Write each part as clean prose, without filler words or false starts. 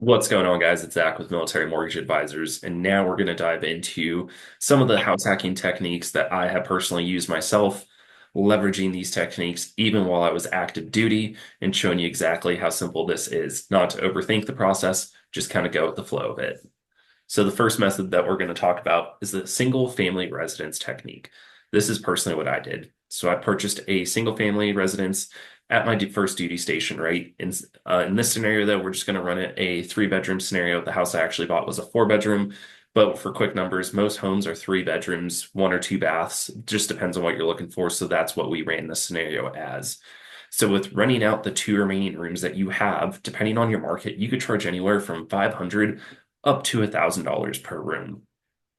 What's going on, guys? It's Zach with Military Mortgage Advisors, and now we're going to dive into some of the house hacking techniques that I have personally used myself, leveraging these techniques even while I was active duty, and showing you exactly how simple this is. Not to overthink the process, just kind of go with the flow of it. So the first method that we're going to talk about is the single family residence technique. This is personally what I did. So I purchased a single family residence at my first duty station, right? In this scenario, though, we're just going to run it a three-bedroom scenario. The house I actually bought was a four-bedroom, but for quick numbers, most homes are three bedrooms, one or two baths. It just depends on what you're looking for. So that's what we ran this scenario as. So with renting out the two remaining rooms that you have, depending on your market, you could charge anywhere from 500 up to $1,000 per room.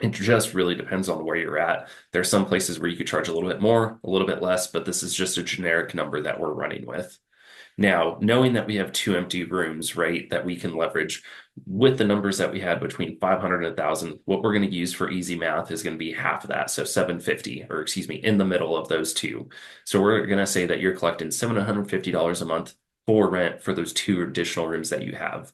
It just really depends on where you're at. There are some places where you could charge a little bit more, a little bit less, but this is just a generic number that we're running with. Now, knowing that we have two empty rooms, right, that we can leverage with the numbers that we had between 500 and 1,000, what we're going to use for easy math is going to be half of that. So 750, or excuse me, in the middle of those two. So we're going to say that you're collecting $750 a month for rent for those two additional rooms that you have.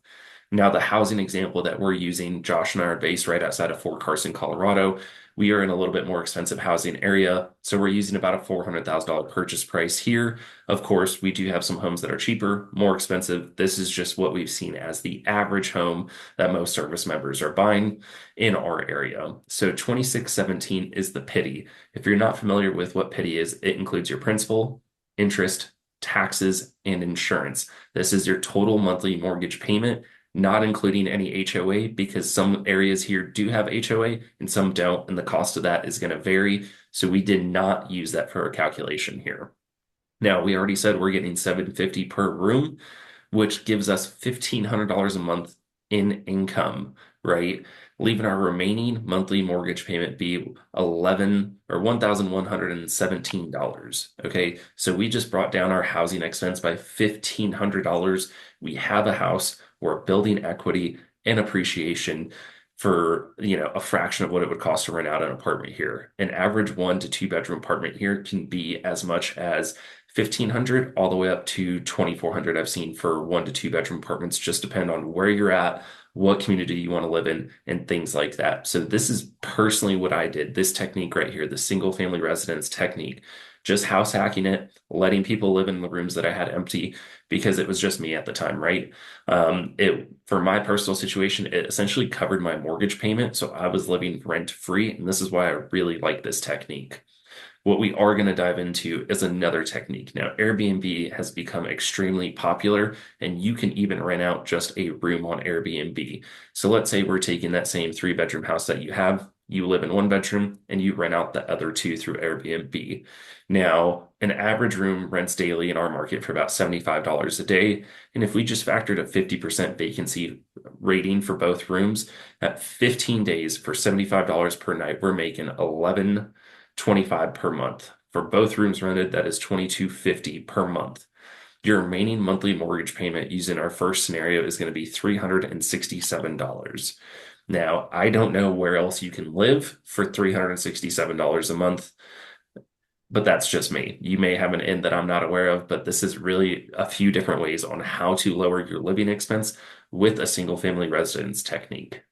Now, the housing example that we're using, Josh and I are based right outside of Fort Carson, Colorado. We are in a little bit more expensive housing area. So we're using about a $400,000 purchase price here. Of course, we do have some homes that are cheaper, more expensive. This is just what we've seen as the average home that most service members are buying in our area. So 2617 is the pity. If you're not familiar with what pity is, it includes your principal, interest, taxes, and insurance. This is your total monthly mortgage payment, not including any HOA, because some areas here do have HOA and some don't, and the cost of that is going to vary. So we did not use that for a calculation here. Now, we already said we're getting 750 per room, which gives us $1,500 a month in income, right? Leaving our remaining monthly mortgage payment be 11 or $1,117. Okay, so we just brought down our housing expense by $1,500. We have a house, we're building equity and appreciation for a fraction of what it would cost to rent out an apartment here. An average 1 to 2 bedroom apartment here can be as much as 1,500 all the way up to 2,400 I've seen for 1 to 2 bedroom apartments. Just depend on where you're at, what community you want to live in, and things like that. So this is personally what I did. This technique right here, the single family residence technique, just house hacking it, letting people live in the rooms that I had empty because it was just me at the time, right? It for my personal situation, it essentially covered my mortgage payment, so I was living rent free, and this is why I really like this technique. What we are going to dive into is another technique. Now, Airbnb has become extremely popular, and you can even rent out just a room on Airbnb. So let's say we're taking that same three-bedroom house that you have, you live in one bedroom, and you rent out the other two through Airbnb. Now, an average room rents daily in our market for about $75 a day. And if we just factored a 50% vacancy rating for both rooms, at 15 days for $75 per night, we're making 11.25 per month. For both rooms rented, that is 22.50 per month. Your remaining monthly mortgage payment using our first scenario is going to be $367. Now, I don't know where else you can live for $367 a month, but that's just me. You may have an end that I'm not aware of, but this is really a few different ways on how to lower your living expense with a single family residence technique.